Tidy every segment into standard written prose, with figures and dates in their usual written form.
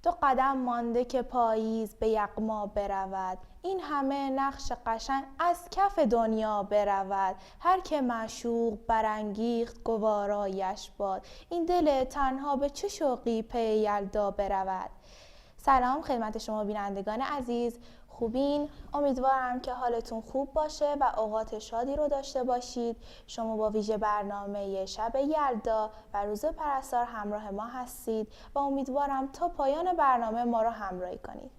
دو قدم مانده که پاییز به یغما برود، این همه نقش قشنگ از کف دنیا برود. هر که معشوق برانگیخت گوارایش باد، این دل تنها به چه شوقی پی یلدا برود. سلام خدمت شما بینندگان عزیز، خوبین؟ امیدوارم که حالتون خوب باشه و اوقات شادی رو داشته باشید. شما با ویژه برنامه شب یلدا و روز پرستار همراه ما هستید و امیدوارم تا پایان برنامه ما رو همراهی کنید.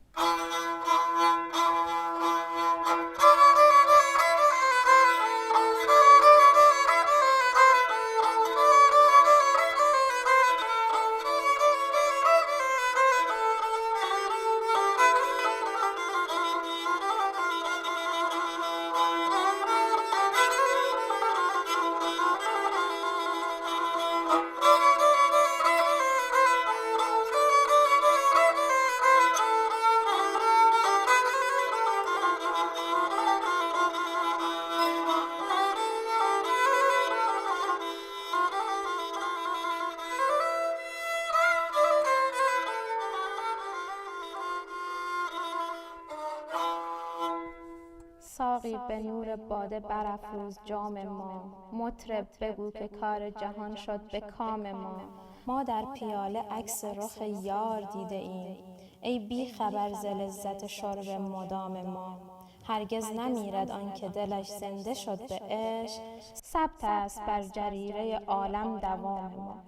ساقی به نور باده برافروز جام ما، مطرب بگو که کار جهان شد به کام ما. ما در پیاله عکس رخ یار دیده ایم، ای بی خبر ز لذت شرب مدام ما. هرگز نمیرد آن که دلش زنده شد به عشق، ثبت است بر جریره عالم دوام ما.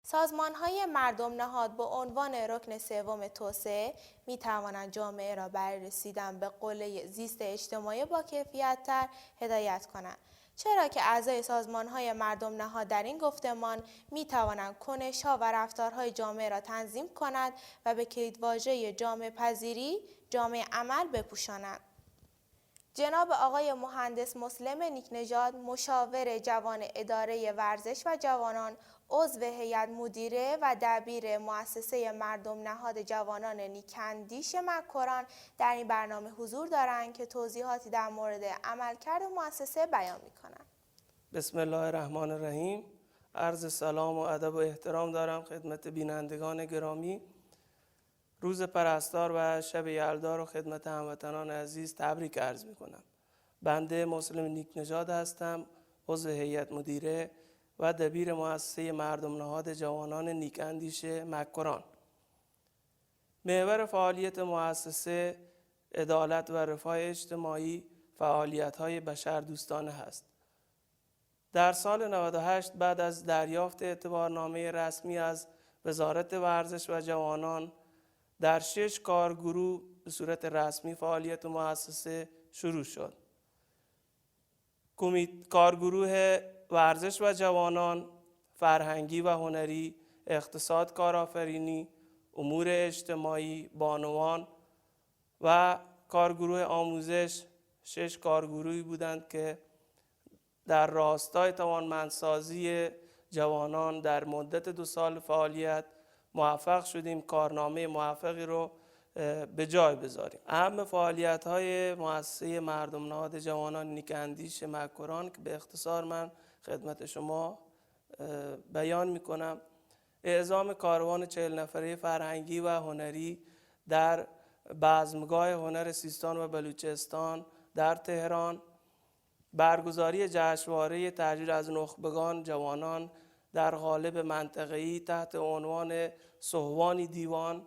سازمان‌های مردم نهاد با عنوان رکن سوم توسعه می‌توانند جامعه را برای رسیدن به قله زیست اجتماعی با کیفیت‌تر هدایت کنند، چرا که اعضای سازمان‌های مردم نهاد در این گفتمان می‌توانند کنش‌ها و رفتارهای جامعه را تنظیم کنند و به کلیدواژه جامعه پذیری، جامعه عمل بپوشانند. جناب آقای مهندس مسلم نیکنژاد، مشاور جوان اداره ورزش و جوانان، عضو هیئت مدیره و دبیر مؤسسه مردم نهاد جوانان نیک‌اندیش مکران در این برنامه حضور دارند که توضیحاتی در مورد عملکرد مؤسسه بیان می‌کنند. بسم الله الرحمن الرحیم. عرض سلام و ادب و احترام دارم خدمت بینندگان گرامی. روز پرستار و شب یلدا رو خدمت هموطنان عزیز تبریک عرض می‌کنم. بنده مسلم نیکنژاد هستم، عضو هیئت مدیره و دبیر مؤسسه مردم نهاد جوانان نیک‌اندیش مکران. محور فعالیت مؤسسه عدالت و رفاه اجتماعی، فعالیت‌های بشردوستانه است. در سال 98 بعد از دریافت اعتبارنامه رسمی از وزارت ورزش و جوانان، در 6 کارگروه به صورت رسمی فعالیت مؤسسه شروع شد. کارگروه ورزش و جوانان، فرهنگی و هنری، اقتصاد کارآفرینی، امور اجتماعی، بانوان و کارگروه آموزش 6 کارگروهی بودند که در راستای توانمندسازی جوانان در مدت 2 سال فعالیت موفق شدیم کارنامه موفقی رو به جای بذاریم. اهم فعالیت‌های مؤسسه مردم نهاد جوانان نیک‌اندیش مکران که به اختصار من خدمت شما بیان می‌کنم: اعزام کاروان 40 نفره فرهنگی و هنری در بزمگاه هنر سیستان و بلوچستان در تهران، برگزاری جشنواره تهجیر از نخبگان جوانان در قالب منطقه‌ای تحت عنوان صهوانی دیوان،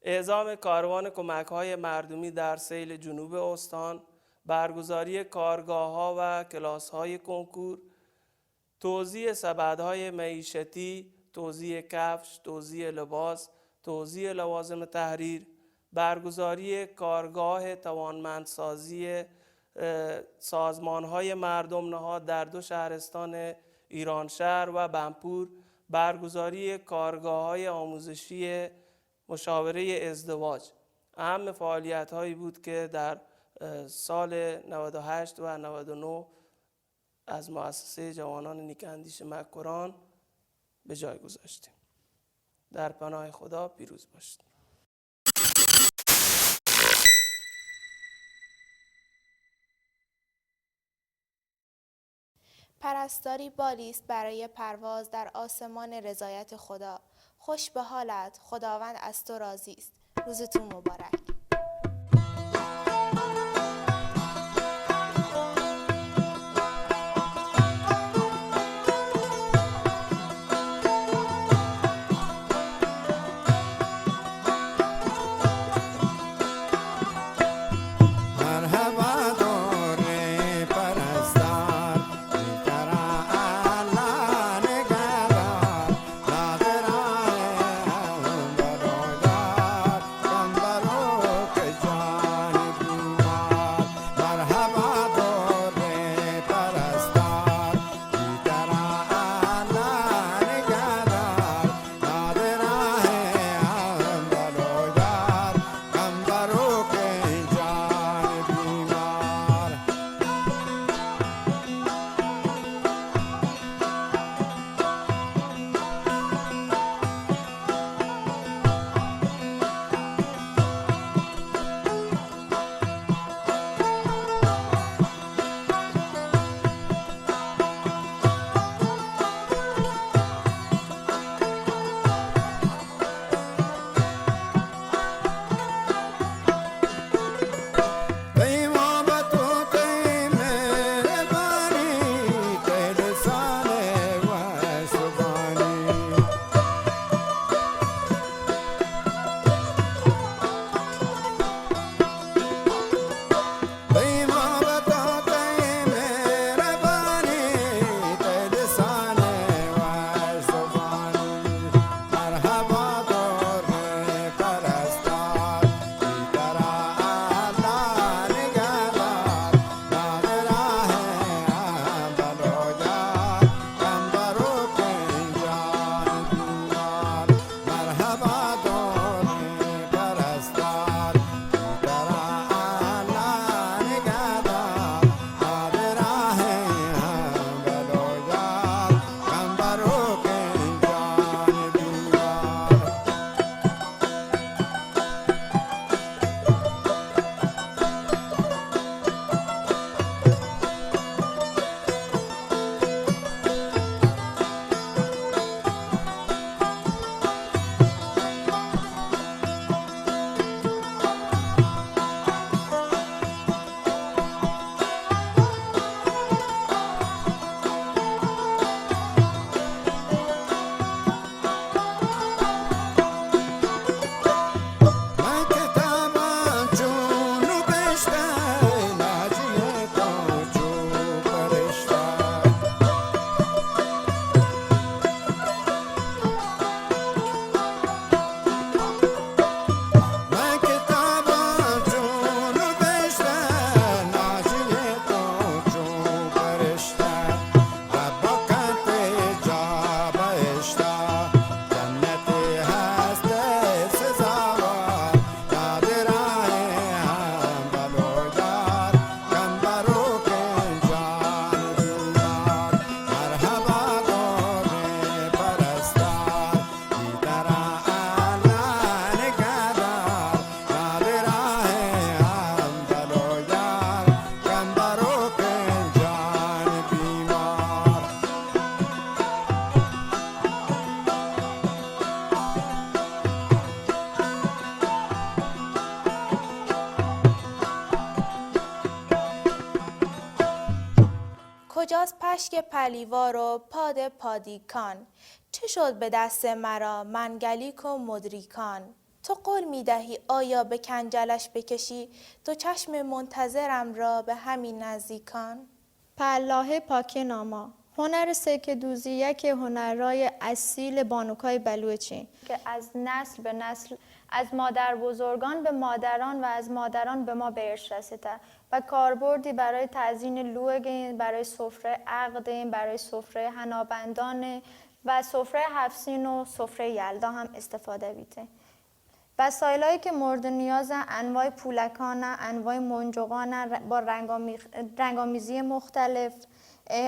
اعزام کاروان کمک‌های مردمی در سیل جنوب استان، برگزاری کارگاه‌ها و کلاس‌های کنکور، توزیع سبدهای معیشتی، توزیع کفش، توزیع لباس، توزیع لوازم تحریر، برگزاری کارگاه توانمندسازی سازمان‌های مردم نهاد در 2 شهرستان ایرانشهر و بنپور، برگزاری کارگاه‌های آموزشی مشاوره ازدواج. اهم فعالیت‌هایی بود که در سال 98 و 99 از مؤسسه جوانان نیک‌اندیش مکران به جای گذاشتیم. در پناه خدا پیروز باشید. پرستاری بالی است برای پرواز در آسمان رضایت خدا. خوش به حالت، خداوند از تو راضی است. روزتون مبارک. کجاست پشک پلیوار و پاد پادیکان؟ چه شد به دست مرا منگلیک و مدریکان؟ تو قول می دهی آیا به کنجلش بکشی دو چشم منتظرم را به همین نزدیکان؟ پلاح پاک ناما هنر سکه دوزی یک هنرهای اصیل بانوکای بلوچی که از نسل به نسل از مادر بزرگان به مادران و از مادران به ما به ارث رسیده و کاربردی برای تزیین لوگ، برای سفره عقد، برای سفره حنابندان و سفره هفسین و سفره یلدا هم استفاده بیده. وسایلایی که مورد نیاز انواع پولکان، انواع منجقان با رنگامیزی مختلف،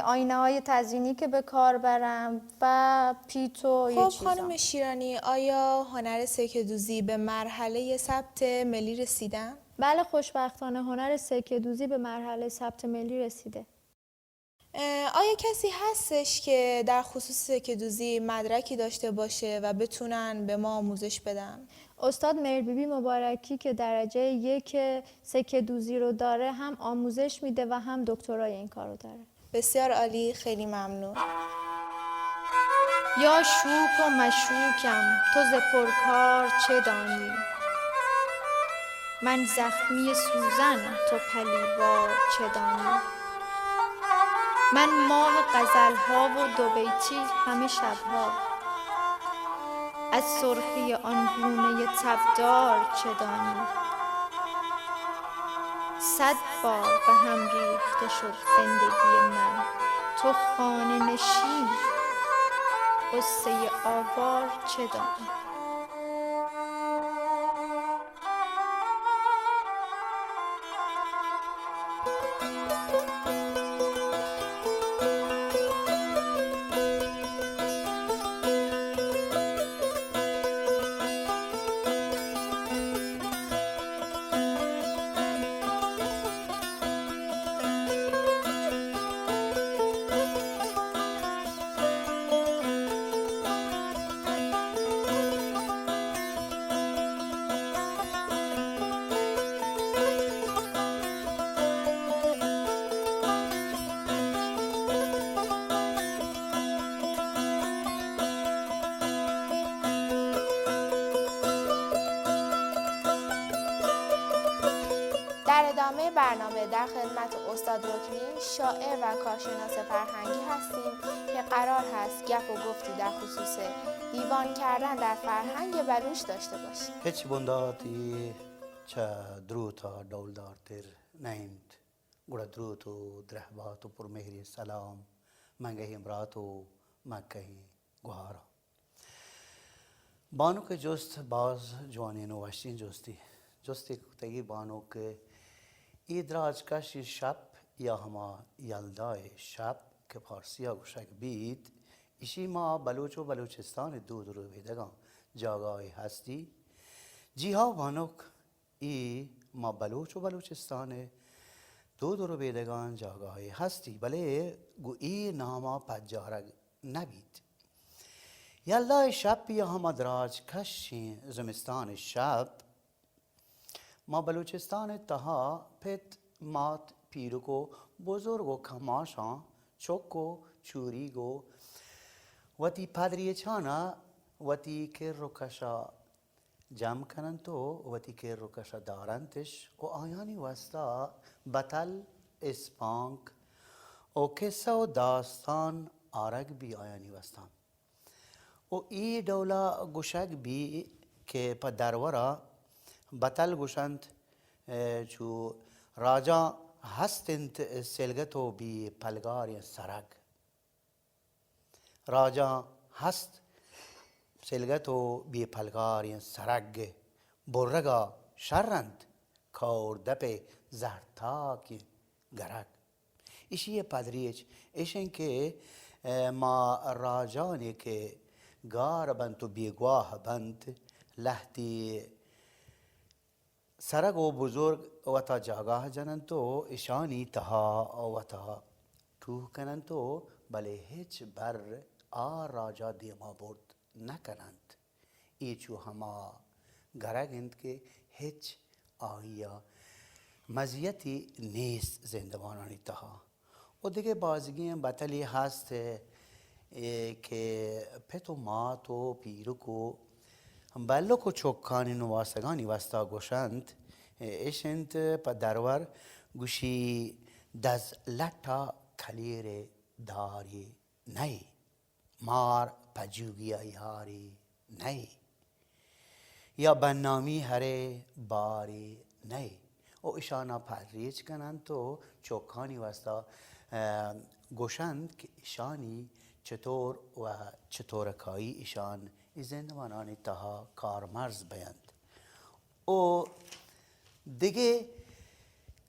آینه های تزیینی که به کار برم و پیتو یه چیزا. خانم شیرانی، آیا هنر سکه دوزی به مرحله ثبت ملی رسیدن؟ بله، خوشبختانه هنر سکه دوزی به مرحله ثبت ملی رسیده. آیا کسی هستش که در خصوص سکه دوزی مدرکی داشته باشه و بتونن به ما آموزش بدن؟ استاد مهربیبی مبارکی که درجه 1 سکه دوزی رو داره هم آموزش میده و هم دکترای این کارو داره. بسیار عالی، خیلی ممنون. یا شوک و مشوکم تو ز پرکار چه دانی، من زخمی سوزن تو پلیوار چه دانی. من ماه غزل‌ها و دو بیتی همه شب‌ها، از سرخی آن گونه تبدار چه دانی. 100 بار به هم ریخته شد زندگی من، تو خانه نشین قصه آوار چه دانی. در ادامه برنامه در خدمت استاد رکنی، شاعر و کارشناس فرهنگی هستیم که قرار هست گپ و گفتی در خصوص دیوان کردن در فرهنگ بلوچ داشته باشیم. هیچ بنداتی چه دروتا دولدارتر نیند گوڑا دروتو درهباتو پر مهری سلام منگهی امراتو مکهی گوهارا بانو که جست باز جوانین و وشتین جستی کتگی بانو که ایدراج کشی شب یا هما یلدای شب که پارسیا گوشک بید ایشی ما بلوچ و بلوچستان دود رو بیدگان جاگاهی هستی جی ها بانوک ای ما بلوچ و بلوچستان دود رو بیدگان جاگاهی هستی بله گو ای ناما پجارگ نبید یلدای شب یا هما دراج کشی زمستان شب ما بلوچستان تها پت مات پیرکو بزرگو کماشان چوکو چوریگو وتی پادری چانا وتی که رکشا جمع کنن تو وتی که رکشا دارنتش و آیانی وستا بطل اسپانک و قصه و داستان آرگ بی آیانی وستان و ای دولا گوشک بی که پا درورا بطل گوشند چو راجا هستند سلگتو بی پلگاری سرگ راجا هست سلگتو بی پلگاری سرگ برگا شرند کور دپ زهرتاک گرگ ایشی پادریچ ایشن که ما راجانی که گار بند تو بیگواه بند لحتی سرگ و بزرگ و تا جاگاه جنن تو ایشانی تها و تا کوه کنن تو بله هیچ بر راجا دیما برد نکنند ایچو هما گرگند که هیچ آیا مزیتی نیست زندگانانی تها و دیگه بازگی بطلی هست که پتو مات و پیرکو بلو کو چوکانی نواسگانی وستا گوشند ایشند پا درور گوشی دز لطا کلیر داری نی مار پجوگی یاری نی یا بنامی هره باری نی و ایشانا پریچ کنند تو چوکانی وستا گوشند که ایشانی چطور و چطورکایی ایشان زندوانانی تها کارمرز بیند و دیگه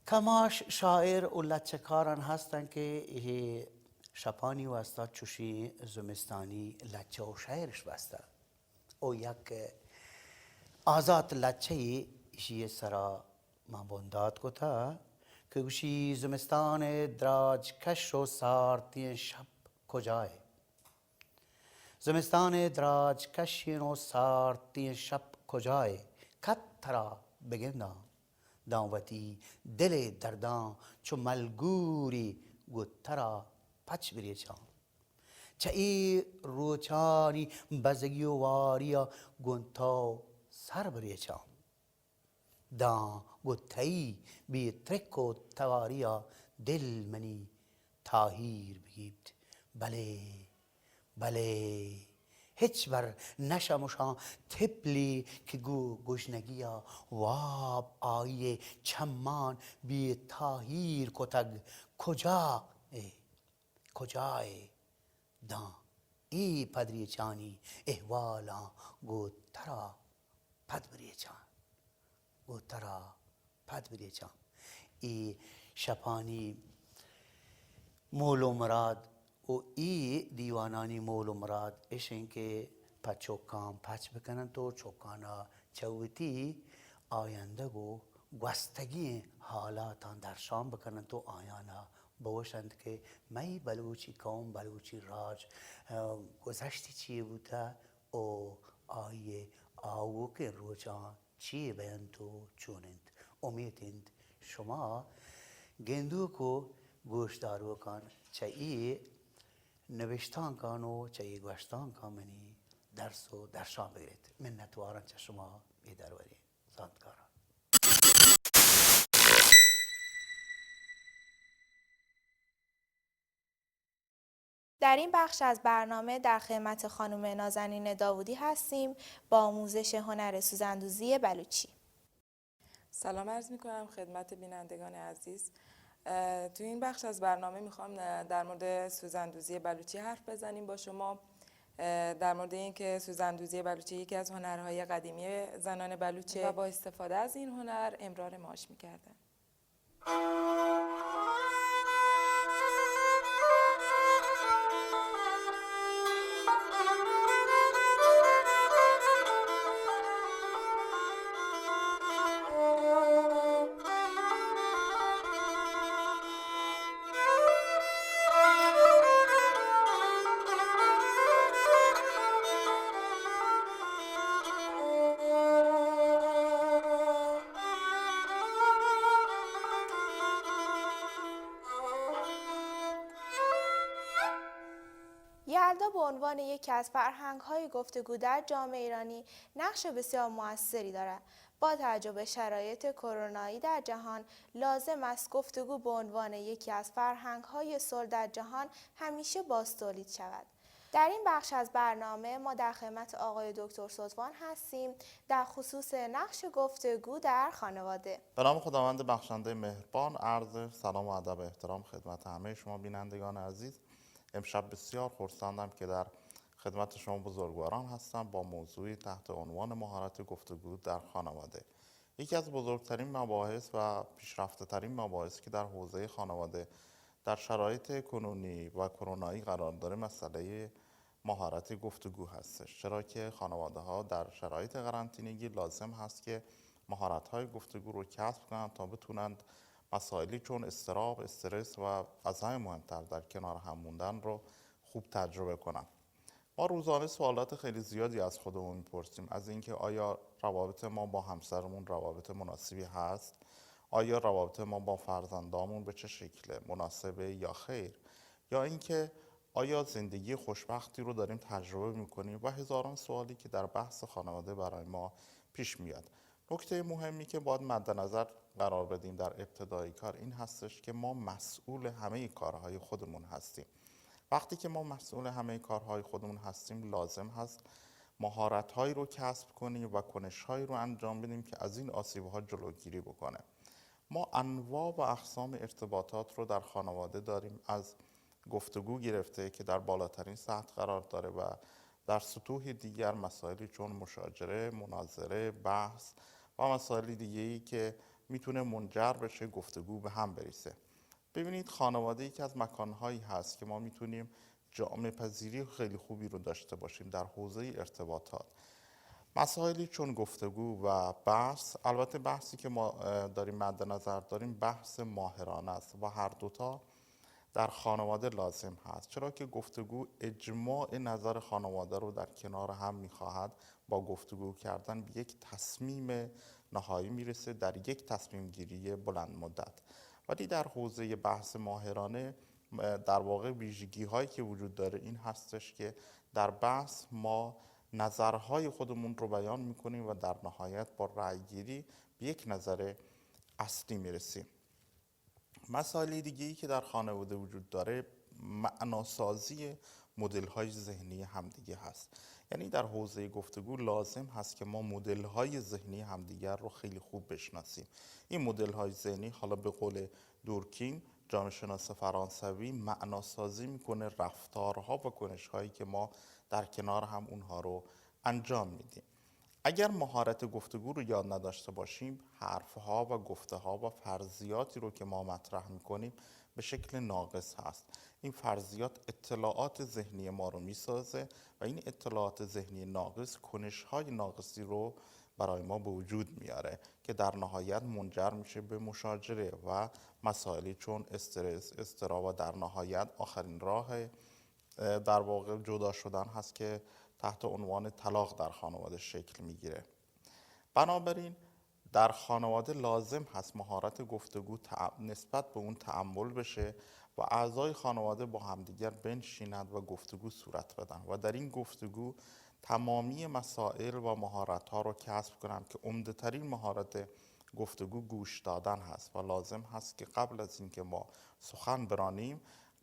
کماش شاعر و لچکاران هستن که شپانی وستا چوشی زمستانی لچه و شاعرش وستا و یک آزاد لچه ایشی سرا ما بنداد کتا که گوشی زمستان دراج کش و سارتی شب کجای؟ زمستان دراج کشین و سارتی شب کجای؟ کت ترا بگندا دانوتی دل دردان چو ملگوری گوت ترا پچ بریچان چه ای روچانی بزگی و واریا گونتا سر بریچان دا گوتایی بی ترک و تواریا دل منی تاهیر بگیبد بله بله هیچ بر نشمشان تپلی که گوشنگیا واب آیه چمان بی تاهیر کتگ کجا کجای دا ای پدری چانی احوالا گو ترا پد بری چان گو ترا پد بری چان ای شپانی مول و مراد و ای دیوانانی مول و مراد اشن که پچوکان پچ بکنن تو چوکانا چوتی آینده گو گستگی حالاتان در شام بکنن تو آیانا بوشند که می بلوچی قوم بلوچی راج گذشتی چیه بوده او آیه آو که روچان چیه بیان تو چونند امیدند شما گندو کو گوشدارو کان چایی نوشتان کان و چایی گوشتان کان منی درس و درشان بگیرید منتوارن چه شما بیدروری زادگاران. در این بخش از برنامه در خدمت خانم نازنین داوودی هستیم با آموزش هنر سوزندوزی بلوچی. سلام عرض می‌کنم خدمت بینندگان عزیز. تو این بخش از برنامه میخوام در مورد سوزندوزی بلوچی حرف بزنیم با شما، در مورد اینکه سوزندوزی بلوچی یکی از هنرهای قدیمی زنان بلوچه و با استفاده از این هنر امرار معاش می‌کردن. یلدا به عنوان یکی از فرهنگ‌های گفتگو در جامعه ایرانی نقش بسیار موثری دارد. با توجه به شرایط کرونایی در جهان لازم است گفتگو به عنوان یکی از فرهنگ‌های صلح در جهان همیشه بازتولید شود. در این بخش از برنامه ما در خدمت آقای دکتر سطوان هستیم در خصوص نقش گفتگو در خانواده. به نام خداوند بخشنده مهربان، عرض سلام و ادب و احترام خدمت همه شما بینندگان عزیز. امشب بسیار خرسندم که در خدمت شما بزرگواران هستم با موضوعی تحت عنوان مهارت گفتگو در خانواده. یکی از بزرگترین مباحث و پیشرفته ترین مباحثی که در حوزه خانواده در شرایط کنونی و کرونایی قرار داره مسئله مهارت گفتگو هستش، چرا که خانواده ها در شرایط قرنطینگی لازم هست که مهارت های گفتگو رو کسب کنند تا بتونند مسائلی چون اضطراب، استرس و از همه مهمتر در کنار هم موندن رو خوب تجربه کنن. ما روزانه سوالات خیلی زیادی از خودمون میپرسیم، از اینکه آیا روابط ما با همسرمون روابط مناسبی هست؟ آیا روابط ما با فرزندامون به چه شکله؟ مناسبه یا خیر؟ یا اینکه آیا زندگی خوشبختی رو داریم تجربه میکنیم؟ و هزاران سوالی که در بحث خانواده برای ما پیش میاد. نکته مهمی که باید مد نظر قرار بدیم در ابتدای کار این هستش که ما مسئول همه کارهای خودمون هستیم. وقتی که ما مسئول همه کارهای خودمون هستیم لازم هست مهارت‌هایی رو کسب کنیم و کنش‌هایی رو انجام بدیم که از این آسیب‌ها جلوگیری بکنه. ما انواع و اقسام ارتباطات رو در خانواده داریم، از گفتگو گرفته که در بالاترین سطح قرار داره و در سطوح دیگر مسائلی چون مشاجره، مناظره، بحث و مسائل دیگه‌ای که میتونه منجر بشه گفتگو به هم بریزه. ببینید خانواده یکی از مکانهایی هست که ما میتونیم جامعه پذیری خیلی خوبی رو داشته باشیم در حوزه ارتباطات. مسائلی چون گفتگو و بحث، البته بحثی که ما داریم مد نظر داریم بحث ماهرانه است و هر دوتا در خانواده لازم هست، چرا که گفتگو اجماع نظر خانواده رو در کنار هم میخواهد. با گفتگو کردن به یک تصمیم نهایی میرسه در یک تصمیم گیری بلند مدت. ولی در حوزه بحث ماهرانه در واقع ویژگی هایی که وجود داره این هستش که در بحث ما نظرهای خودمون رو بیان میکنیم و در نهایت با رأی گیری به یک نظر اصلی میرسیم. مسائل دیگه‌ای که در خانواده وجود داره معناسازی مدل‌های ذهنی همدیگه هست. یعنی در حوزه گفتگو لازم هست که ما مدل‌های ذهنی همدیگر رو خیلی خوب بشناسیم. این مدل‌های ذهنی حالا به قول دورکیم جامعه شناس فرانسوی معناسازی میکنه رفتارها و کنش‌هایی که ما در کنار هم اونها رو انجام میدیم. اگر مهارت گفتگو رو یاد نداشته باشیم، حرفها و گفته‌ها و فرضیاتی رو که ما مطرح میکنیم به شکل ناقص هست. این فرضیات اطلاعات ذهنی ما رو میسازه و این اطلاعات ذهنی ناقص کنش‌های ناقصی رو برای ما به وجود میاره که در نهایت منجر میشه به مشاجره و مسائلی چون استرس، اضطراب و در نهایت آخرین راه در واقع جدا شدن هست که تحت عنوان طلاق در خانواده شکل میگیره. بنابراین در خانواده لازم هست مهارت گفتگو نسبت به اون تأمل بشه و اعضای خانواده با همدیگر بنشینند و گفتگو صورت بدن و در این گفتگو تمامی مسائل و مهارت‌ها رو کسب کنند که عمده‌ترین مهارت گفتگو گوش دادن هست و لازم هست که قبل از اینکه ما سخن برانیم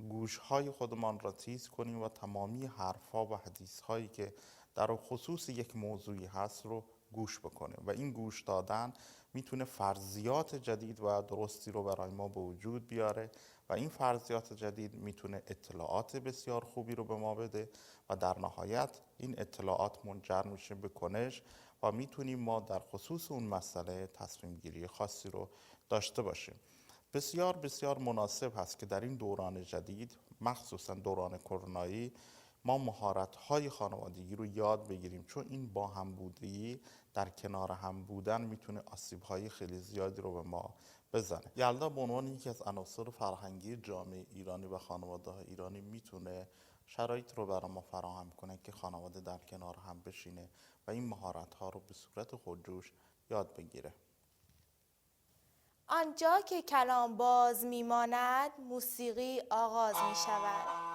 گوش‌های خودمان را تیز کنیم و تمامی حرف‌ها و حدیث‌هایی که در خصوص یک موضوعی هست رو گوش بکنیم و این گوش دادن میتونه فرضیات جدید و درستی رو برای ما به وجود بیاره و این فرضیات جدید میتونه اطلاعات بسیار خوبی رو به ما بده و در نهایت این اطلاعات منجر میشه به کنش و میتونیم ما در خصوص اون مسئله تصمیم گیری خاصی رو داشته باشیم. بسیار بسیار مناسب هست که در این دوران جدید مخصوصا دوران کرونایی ما مهارت‌های خانوادگی رو یاد بگیریم، چون این با هم بودگی در کنار هم بودن میتونه آسیب‌های خیلی زیادی رو به ما بزنه. یلدا به عنوان یکی از عناصر فرهنگی جامعه ایرانی و خانواده‌های ایرانی میتونه شرایط رو برای ما فراهم کنه که خانواده در کنار هم بشینه و این مهارت‌ها رو به صورت خودجوش یاد بگیره. آنجا که کلام باز میماند موسیقی آغاز می شود.